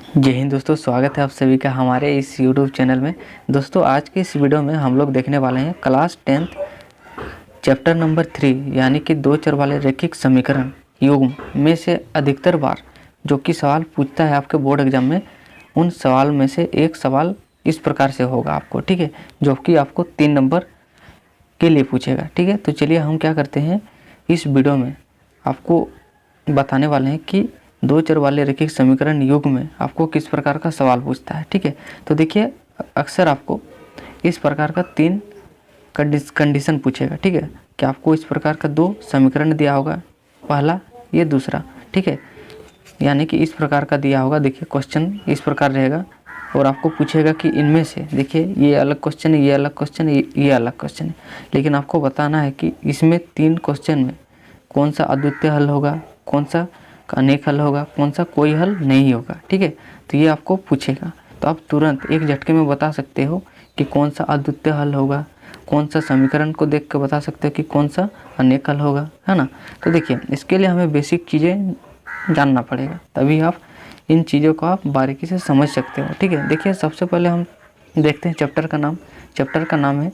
जय हिंद दोस्तों, स्वागत है आप सभी का हमारे इस YouTube चैनल में। दोस्तों आज की इस वीडियो में हम लोग देखने वाले हैं क्लास 10th चैप्टर नंबर 3 यानी कि दो चर वाले रैखिक समीकरण युग्म में से अधिकतर बार जो कि सवाल पूछता है आपके बोर्ड एग्जाम में, उन सवाल में से एक सवाल इस प्रकार से होगा आपको, ठीक है, जो कि आपको 3 नंबर के लिए पूछेगा, ठीक है। तो चलिए हम क्या करते हैं, इस वीडियो में आपको बताने वाले हैं कि दो चर वाले रैखिक समीकरण युग्म में आपको किस प्रकार का सवाल पूछता है, ठीक है। तो देखिए अक्सर आपको इस प्रकार का 3 कंडीशन पूछेगा, ठीक है, कि आपको इस प्रकार का 2 समीकरण दिया होगा, पहला ये दूसरा, ठीक है, यानी कि इस प्रकार का दिया होगा। देखिए क्वेश्चन इस प्रकार रहेगा और आपको पूछेगा कि इनमें से, देखिए ये अलग क्वेश्चन है, ये अलग क्वेश्चन है, ये अलग क्वेश्चन है, लेकिन आपको बताना है कि इसमें 3 क्वेश्चन में कौन सा अद्वितीय हल होगा, कौन सा अनेक हल होगा, कौन सा कोई हल नहीं होगा, ठीक है। तो ये आपको पूछेगा, तो आप तुरंत एक झटके में बता सकते हो कि कौन सा अद्वितीय हल होगा, कौन सा समीकरण को देख के बता सकते हो कि कौन सा अनेक हल होगा, है ना। तो देखिए इसके लिए हमें बेसिक चीज़ें जानना पड़ेगा, तभी आप इन चीज़ों को आप बारीकी से समझ सकते हो, ठीक है। देखिए सबसे पहले हम देखते हैं चैप्टर का नाम है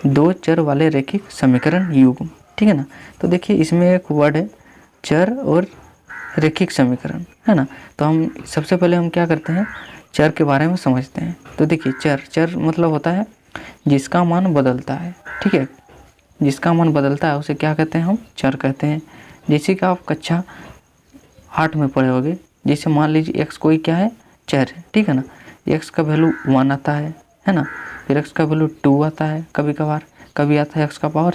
दो चर वाले रैखिक समीकरण युग्म, ठीक है ना। तो देखिए इसमें एक वर्ड है चर और रैखिक समीकरण, है ना। तो हम सबसे पहले हम क्या करते हैं, चर के बारे में समझते हैं। तो देखिए चर मतलब होता है जिसका मान बदलता है, ठीक है, जिसका मान बदलता है उसे क्या कहते हैं, हम चर कहते हैं। जैसे कि आप कक्षा 8 में पढ़े होगे, जैसे मान लीजिए एक्स कोई क्या है, चर है, ठीक है ना। एक्स का वैल्यू 1 आता है ना, फिर एक्स का वैल्यू 2 आता है, कभी कभार कभी आता है एक्स का पावर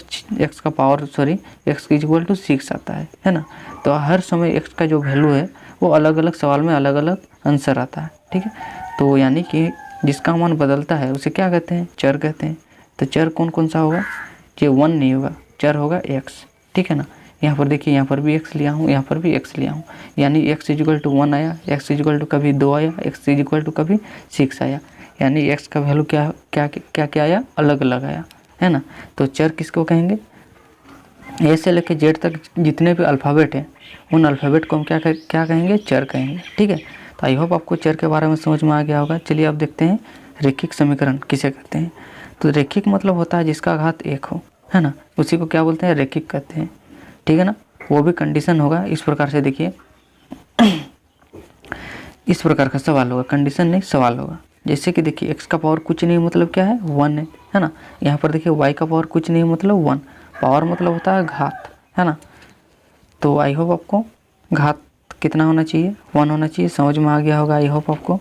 एक्स इक्वल टू 6 आता है ना। तो हर समय एक्स का जो वैल्यू है वो अलग अलग सवाल में अलग अलग आंसर आता है, ठीक है। तो यानी कि जिसका मान बदलता है उसे क्या कहते हैं, चर कहते हैं। तो चर कौन कौन सा होगा, ये 1 नहीं होगा, चर होगा एक्स, ठीक है ना। यहाँ पर देखिए, यहाँ पर भी एक्स लिया हूँ, यहाँ पर भी एक्स लिया हूँ, यानी एक्स इक्वल टू 1 आया, एक्स इक्वल टू कभी 2 आया, एक्स इक्वल टू कभी 6 आया, यानी एक्स का वैल्यू क्या क्या क्या क्या आया, अलग अलग आया, है ना। तो चर किसको कहेंगे, ए से लेकर जेड तक जितने भी अल्फ़ाबेट हैं उन अल्फ़ाबेट को हम क्या कहेंगे, चर कहेंगे, ठीक है। तो आई होप आपको चर के बारे में समझ में आ गया होगा। चलिए अब देखते हैं रैखिक समीकरण किसे कहते हैं। तो रैखिक मतलब होता है जिसका घात 1 हो, है ना, उसी को क्या बोलते हैं, रैखिक कहते हैं, ठीक है ना। वो भी कंडीशन होगा इस प्रकार से, देखिए इस प्रकार का सवाल होगा, कंडीशन नहीं सवाल होगा। जैसे कि देखिए एक्स का पावर कुछ नहीं मतलब क्या है, 1 है ना। यहाँ पर देखिए वाई का पावर कुछ नहीं मतलब 1, पावर मतलब होता है घात, है ना। तो आई होप आपको घात कितना होना चाहिए, 1 होना चाहिए, समझ में आ गया होगा आई होप आपको।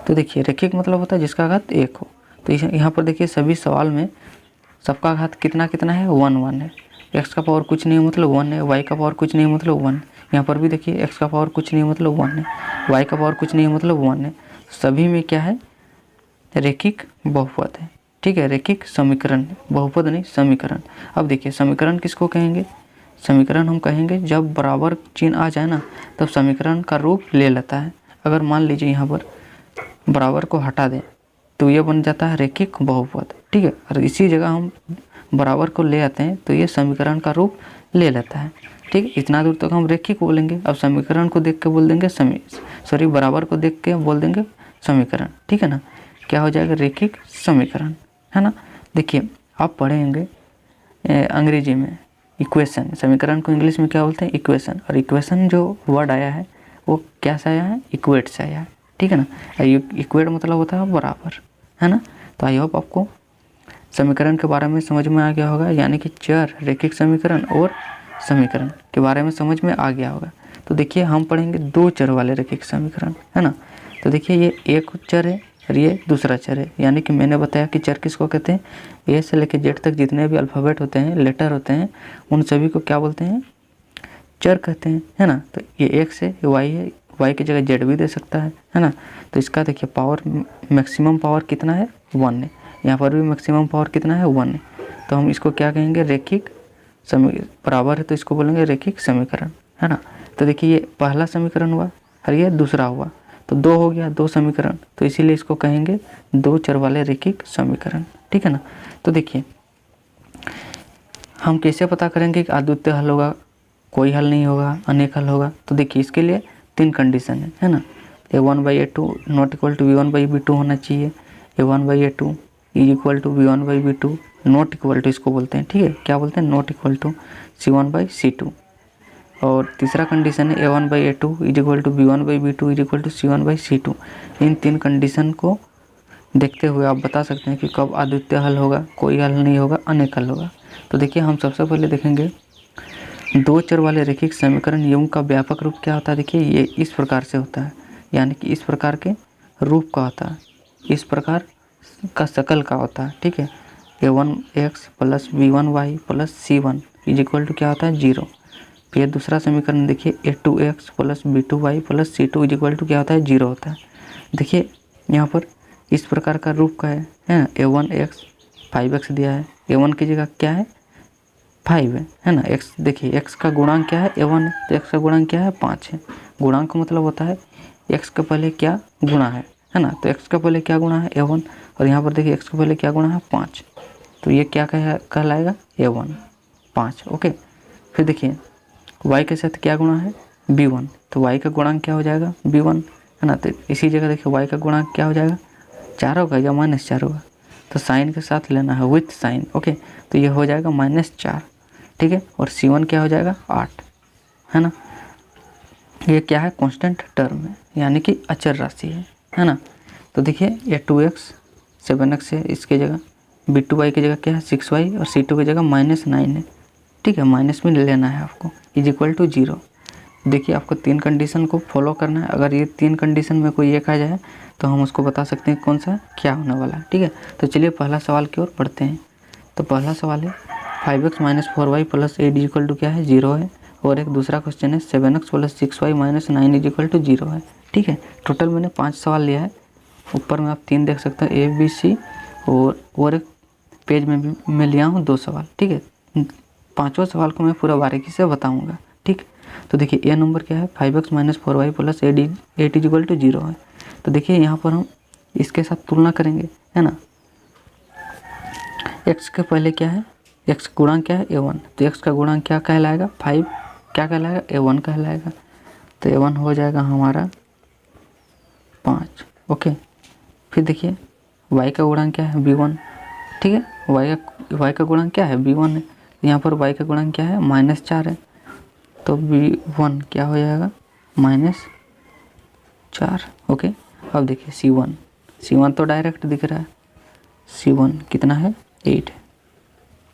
तो देखिए रैखिक मतलब होता है जिसका घात 1 हो। तो यहाँ पर देखिए सभी सवाल में सबका घात कितना कितना है, 1 है। एक्स का पावर कुछ नहीं मतलब 1 है, वाई का पावर कुछ नहीं मतलब 1। यहाँ पर भी देखिए एक्स का पावर कुछ नहीं मतलब 1 है, वाई का पावर कुछ नहीं मतलब 1 है। सभी में क्या है, रैखिक बहुपद है, ठीक है, रैखिक समीकरण, बहुपद नहीं समीकरण। अब देखिए समीकरण किसको कहेंगे, समीकरण हम कहेंगे जब बराबर चिन्ह आ जाए ना तब समीकरण का रूप ले लेता है। अगर मान लीजिए यहाँ पर बराबर को हटा दें तो ये बन जाता है रैखिक बहुपद, ठीक है। और इसी जगह हम बराबर को ले आते हैं तो ये समीकरण का रूप ले लेता है, ठीक है। इतना दूर तक हम रैखिक बोलेंगे। अब समीकरण को देख के बोल देंगे बराबर को देख के बोल देंगे समीकरण, ठीक है ना। क्या हो जाएगा, रैखिक समीकरण, है ना। देखिए आप पढ़ेंगे अंग्रेजी में इक्वेशन, समीकरण को इंग्लिश में क्या बोलते हैं, इक्वेशन। और इक्वेशन जो वर्ड आया है वो क्या से आया है, इक्वेट से आया है, ठीक है ना। इक्वेट मतलब होता है बराबर, है ना। तो आई होप आपको समीकरण के बारे में समझ में आ गया होगा, यानी कि चर, रैखिक समीकरण और समीकरण के बारे में समझ में आ गया होगा। तो देखिए हम पढ़ेंगे दो चर वाले रैखिक समीकरण, है ना। तो देखिए ये एक चर है और ये दूसरा चर है, यानी कि मैंने बताया कि चर किसको कहते हैं, ए से लेकर जेड तक जितने भी अल्फ़ाबेट होते हैं, लेटर होते हैं, उन सभी को क्या बोलते हैं, चर कहते हैं, है ना। तो ये एक्स है, ये वाई है, वाई की जगह जेड भी दे सकता है ना। तो इसका देखिए पावर, मैक्सिमम पावर कितना है, 1 है, यहाँ पर भी मैक्सिमम पावर कितना है, 1 है। तो हम इसको क्या कहेंगे, रैखिक बराबर है तो इसको बोलेंगे रैखिक समीकरण, है ना। तो देखिए ये पहला समीकरण हुआ और ये दूसरा हुआ, तो 2 हो गया, 2 समीकरण, तो इसीलिए इसको कहेंगे दो चर वाले रैखिक समीकरण, ठीक है ना। तो देखिए हम कैसे पता करेंगे कि अद्वितीय हल होगा, कोई हल नहीं होगा, अनेक हल होगा। तो देखिए इसके लिए 3 कंडीशन है ना। A1/A2 not equal to V1/V2 होना चाहिए। A1/A2 is equal to V1/V2 not equal to, इसको बोलते हैं, ठीक है, क्या बोलते हैं, नॉट इक्वल टू C1/C2। और तीसरा कंडीशन है A1/A2 is equal to V1/V2 is equal to C1/C2। इन तीन कंडीशन को देखते हुए आप बता सकते हैं कि कब अद्वितीय हल होगा, कोई हल नहीं होगा, अनेक हल होगा। तो देखिए हम सबसे पहले देखेंगे दो चर वाले रैखिक समीकरण यू का व्यापक रूप क्या होता है। देखिए ये इस प्रकार से होता है, यानी कि इस प्रकार के रूप का होता है, इस प्रकार का शकल का होता है, ठीक है। A1x plus B1y plus C1 is equal to क्या होता है, 0। फिर दूसरा समीकरण देखिए A2x plus B2y plus C2 is equal to क्या होता है, 0 होता है। देखिए यहाँ पर इस प्रकार का रूप का है ना। A1x 5x दिया है, A1 की जगह क्या है, 5 है ना। x देखिए x का गुणांक क्या है, A1 है, तो x का गुणांक क्या है, 5 है। गुणांक का मतलब होता है x के पहले क्या गुणा है ना। तो x के पहले क्या गुणा है, A1, और यहाँ पर देखिए x के पहले क्या गुणा है, 5। तो ये क्या कहलाएगा, A1 5, ओके। फिर देखिए y के साथ क्या गुणा है, B1, तो y का गुणांक क्या हो जाएगा, B1 है ना। तो इसी जगह देखिए y का गुणांक क्या हो जाएगा, 4 होगा या -4 होगा, तो साइन के साथ लेना है, विथ साइन, ओके। तो ये हो जाएगा -4, ठीक है। और C1 क्या हो जाएगा, 8, है ना। ये क्या है, कांस्टेंट टर्म है, यानी कि अचर राशि है ना। तो देखिए A2x 7x है, इसके जगह B2y की जगह क्या है, 6y, और C2 की जगह -9 है, ठीक है, माइनस में लेना है आपको, इज इक्वल टू 0। देखिए आपको तीन कंडीशन को फॉलो करना है। अगर ये तीन कंडीशन में कोई एक आ जाए तो हम उसको बता सकते हैं कौन सा क्या होने वाला है, ठीक है। तो चलिए पहला सवाल की ओर बढ़ते हैं। तो पहला सवाल है 5x - 4y plus 8 is equal to क्या है, 0 है। और एक दूसरा क्वेश्चन है 7x plus 6y - 9 is equal to 0 है, ठीक है। टोटल मैंने 5 सवाल लिया है। ऊपर में आप 3 देख सकते हैं, A B C, और एक पेज में भी मैं लिया हूँ 2 सवाल, ठीक है। पाँचों सवाल को मैं पूरा बारीकी से बताऊँगा, ठीक। तो देखिए ए नंबर क्या है, 5x - 4y plus 8 is equal to 0 है। तो देखिए यहाँ पर हम इसके साथ तुलना करेंगे, है ना। x के पहले क्या है, x का गुणांक क्या है, A1, तो x का गुणांक क्या कहलाएगा, 5 क्या कहलाएगा, A1 कहलाएगा। तो A1 हो जाएगा हमारा 5, ओके। फिर देखिए y का गुणांक क्या है, B1, ठीक है। y का गुणांक क्या है, B1 है। यहाँ पर y का गुणांक क्या है, -4 है, तो B1 क्या हो जाएगा, -4, ओके। अब देखिए C1 तो डायरेक्ट दिख रहा है, C1 कितना है, 8 है,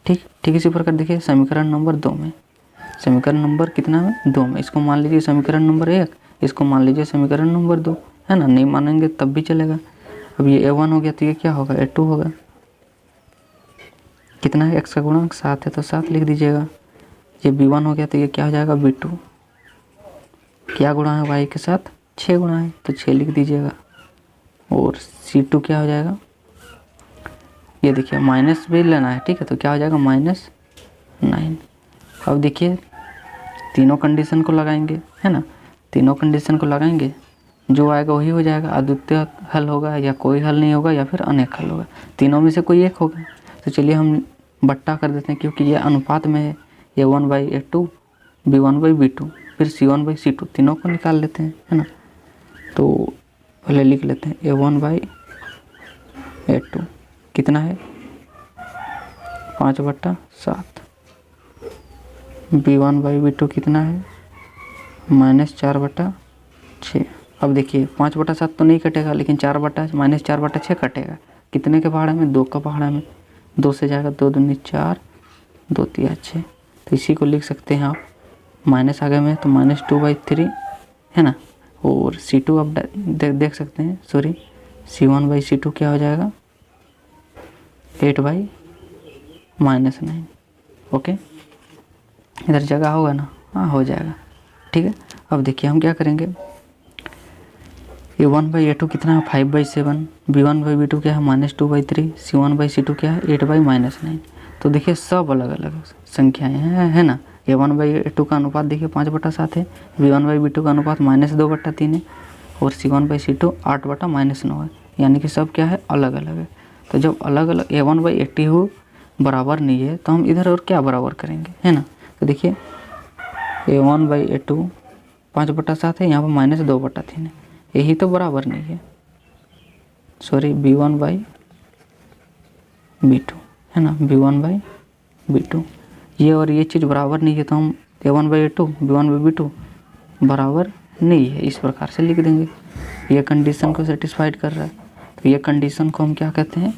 ठीक। इसी प्रकार देखिए समीकरण नंबर 2 में, समीकरण नंबर कितना है, 2 में, इसको मान लीजिए समीकरण नंबर 1, इसको मान लीजिए समीकरण नंबर 2, है ना। नहीं मानेंगे तब भी चलेगा। अब ये A1 हो गया तो ये क्या होगा, A2 होगा। कितना है, x का गुणांक 7 है, तो 7 लिख दीजिएगा। ये B1 हो गया तो ये क्या हो जाएगा, B2, क्या गुणा है y के साथ, 6 गुणा है, तो 6 लिख दीजिएगा। और C2 क्या हो जाएगा, ये देखिए माइनस भी लेना है, ठीक है, तो क्या हो जाएगा, -9। अब देखिए तीनों कंडीशन को लगाएंगे, है ना। तीनों कंडीशन को लगाएंगे, जो आएगा वही हो जाएगा, अद्वितीय हल होगा या कोई हल नहीं होगा या फिर अनेक हल होगा, तीनों में से कोई एक होगा। तो चलिए हम बट्टा कर देते हैं, क्योंकि ये अनुपात में है, A1/A2 B1/B2 फिर C1/C2, तीनों को निकाल लेते हैं, है ना। तो पहले लिख लेते हैं A1/A2 कितना है, 5/7, B1/B2 कितना है, -4/6। अब देखिए 5/7 तो नहीं कटेगा, लेकिन -4/6 कटेगा। कितने के पहाड़ा में, 2 का पहाड़ा में, 2 से जाएगा, 2 दूनी 4, 2 तिया 6। तो इसी को लिख सकते हैं आप, माइनस आगे में तो -2/3 है ना। और C2 आप देख सकते हैं, सॉरी C1/C2 क्या हो जाएगा, 8/-9, ओके। इधर जगह होगा ना, हाँ हो जाएगा, ठीक है। अब देखिए हम क्या करेंगे, A1/A2 कितना है, 5/7, B1/B2 क्या है, -2/3, C1/C2 क्या है, 8/-9। तो देखिए सब अलग अलग संख्याएं हैं, है ना। A1/A2 का अनुपात देखिए 5/7 है, B1/B2 का अनुपात -2/3 है, और C1/C2 8/-9 है, यानी कि सब क्या है, अलग अलग है। तो जब अलग अलग A1/A2 बराबर नहीं है तो हम इधर और क्या बराबर करेंगे, है ना। तो देखिए A1/A2 5/7 है, यहाँ पर -2/3 है, यही तो बराबर नहीं है, सॉरी b1 बाई b2 है ना, b1 बाई b2, ये और ये चीज़ बराबर नहीं है तो हम a1 by a2 b1 by b2 बराबर नहीं है इस प्रकार से लिख देंगे। ये कंडीशन को सेटिस्फाइड कर रहा है, तो ये कंडीशन को हम क्या कहते हैं,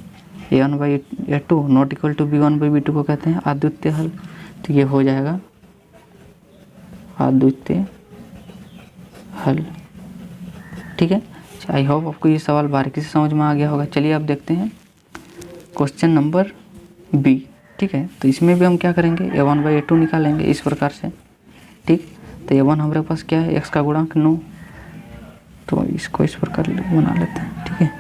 a1 by a2 not equal to b1 by b2 को कहते हैं अद्वितीय हल। तो ये हो जाएगा अद्वितीय हल। ठीक है, आई होप आपको ये सवाल बारीकी से समझ में आ गया होगा। चलिए अब देखते हैं क्वेश्चन नंबर बी। ठीक है, तो इसमें भी हम क्या करेंगे, a1 बाई a2 निकालेंगे इस प्रकार से। ठीक, तो a1 हमारे पास क्या है, x का गुणांक 9, तो इसको इस प्रकार बना लेते हैं। ठीक है,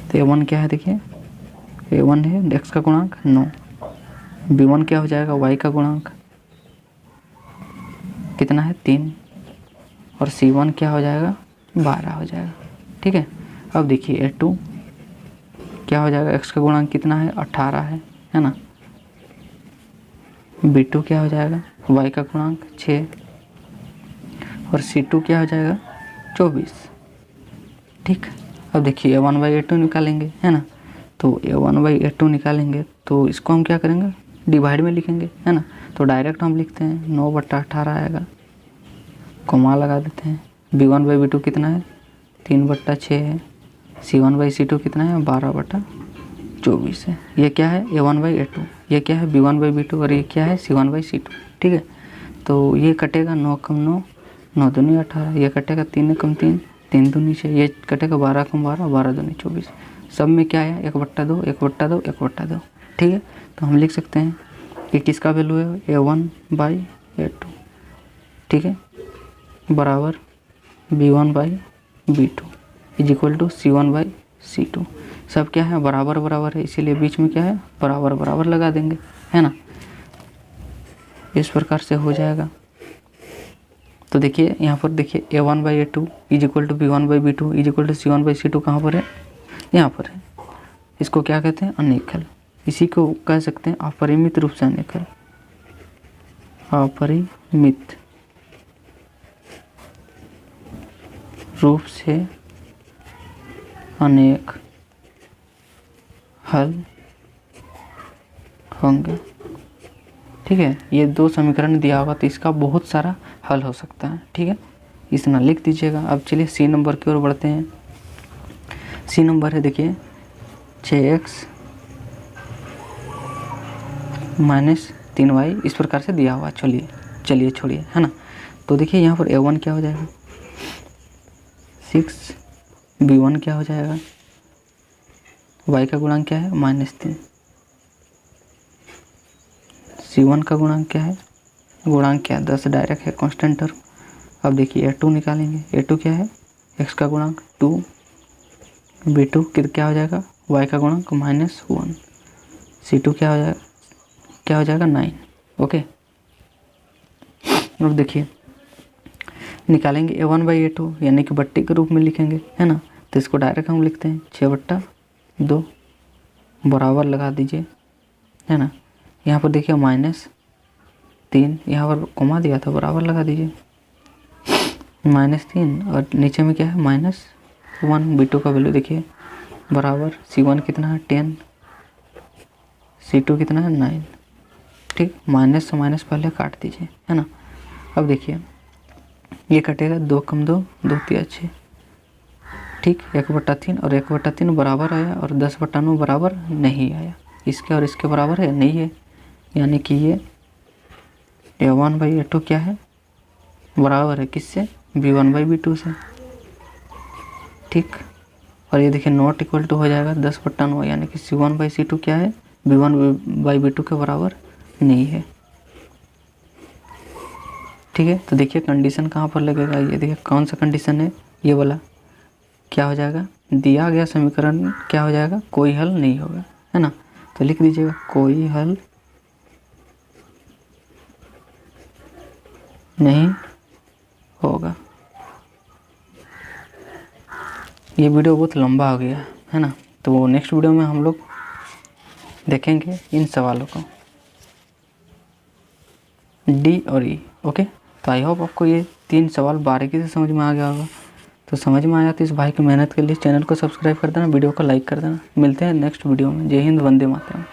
तो a1 क्या है, देखिए a1 है x का गुणांक 9, b1 क्या हो जाएगा, y का गुणांक कितना है 3, और c1 क्या हो जाएगा 12 हो जाएगा। ठीक है, अब देखिए a2 क्या हो जाएगा, x का गुणांक कितना है 18 है ना, b2 क्या हो जाएगा, y का गुणांक 6, और c2 क्या हो जाएगा 24। ठीक, अब देखिए a1 बाई a2 निकालेंगे है ना, तो a1 बाई a2 निकालेंगे तो इसको हम क्या करेंगे, डिवाइड में लिखेंगे है ना, तो डायरेक्ट हम लिखते हैं 9/18 आएगा, कोमा लगा देते हैं। b1 बाई b2 कितना है 3/6 है, c1 बाई c2 कितना है 12/24 है। ये क्या है a1 बाई a2, ये क्या है b1 बाई b2, और ये क्या है c1 बाई c2। ठीक है, तो ये कटेगा 9 कम 9, 9 दूनी 18, ये कटेगा 3 कम 3, 3 दूनी 6, ये कटेगा 12 कम 12, 12 दूनी 24। सब में क्या है 1/2, 1/2, 1/2। ठीक है, तो हम लिख सकते हैं कि किसका वैल्यू है a1 बाई a2। ठीक है, बराबर b1 by b2 is equal to c1 by c2। सब क्या है बराबर बराबर है, इसीलिए बीच में क्या है बराबर बराबर लगा देंगे है ना, इस प्रकार से हो जाएगा। तो देखिए यहाँ पर देखिए a1 by a2 is equal to b1 by b2 is equal to c1 by c2 कहाँ पर है, यहाँ पर है। इसको क्या कहते हैं अनेक हल, इसी को कह सकते हैं अपरिमित रूप से अनेक हल, अपरिमित रूप से अनेक हल होंगे। ठीक है, ये 2 समीकरण दिया होगा तो इसका बहुत सारा हल हो सकता है। ठीक है, इतना लिख दीजिएगा। अब चलिए सी नंबर की ओर बढ़ते हैं। सी नंबर है देखिए 6x माइनस 3y इस प्रकार से दिया हुआ। चलिए छोड़िए है ना, तो देखिए यहाँ पर a1 क्या हो जाएगा 6, b1 क्या हो जाएगा, y का गुणांक क्या है -3, c1 का गुणांक क्या है, गुणांक क्या है 10 डायरेक्ट है कांस्टेंट टर्म। अब देखिए a2 निकालेंगे, a2 क्या है x का गुणांक 2, b2 क्या हो जाएगा y का गुणांक -1, c2 क्या हो जाएगा 9। ओके, अब देखिए निकालेंगे a1 बाई a2 यानी कि बट्टी के रूप में लिखेंगे है ना, तो इसको डायरेक्ट हम लिखते हैं 6/2 बराबर लगा दीजिए है ना। यहाँ पर देखिए -3, यहाँ पर कोमा दिया था बराबर लगा दीजिए -3, और नीचे में क्या है -1। b2 का वैल्यू देखिए बराबर c1 कितना है 10, c2 कितना है 9। ठीक, माइनस से माइनस पहले काट दीजिए है ना। अब देखिए ये कटेगा 2 कम 2, 2 3 6। ठीक, 1/3 और 1/3 बराबर आया, और 10/9 बराबर नहीं आया। इसके और इसके बराबर है नहीं है, यानी कि ये a1 बाई a2 क्या है बराबर है किससे b1 बाई b2 से। ठीक, और ये देखिए नॉट इक्वल टू हो जाएगा 10/9, यानी कि c1 बाई c2 क्या है b1 बाई b2 के बराबर नहीं है। ठीक है, तो देखिए कंडीशन कहाँ पर लगेगा, ये देखिए कौन सा कंडीशन है, ये वाला क्या हो जाएगा, दिया गया समीकरण क्या हो जाएगा कोई हल नहीं होगा है ना। तो लिख दीजिएगा कोई हल नहीं होगा। ये वीडियो बहुत लंबा हो गया है ना, तो नेक्स्ट वीडियो में हम लोग देखेंगे इन सवालों को D और E। ओके। तो आई होप आपको ये 3 सवाल बारीकी से समझ में आ गया होगा। तो समझ में आया तो इस भाई की मेहनत के लिए चैनल को सब्सक्राइब कर देना, वीडियो को लाइक कर देना। मिलते हैं नेक्स्ट वीडियो में। जय हिंद, वंदे मातरम।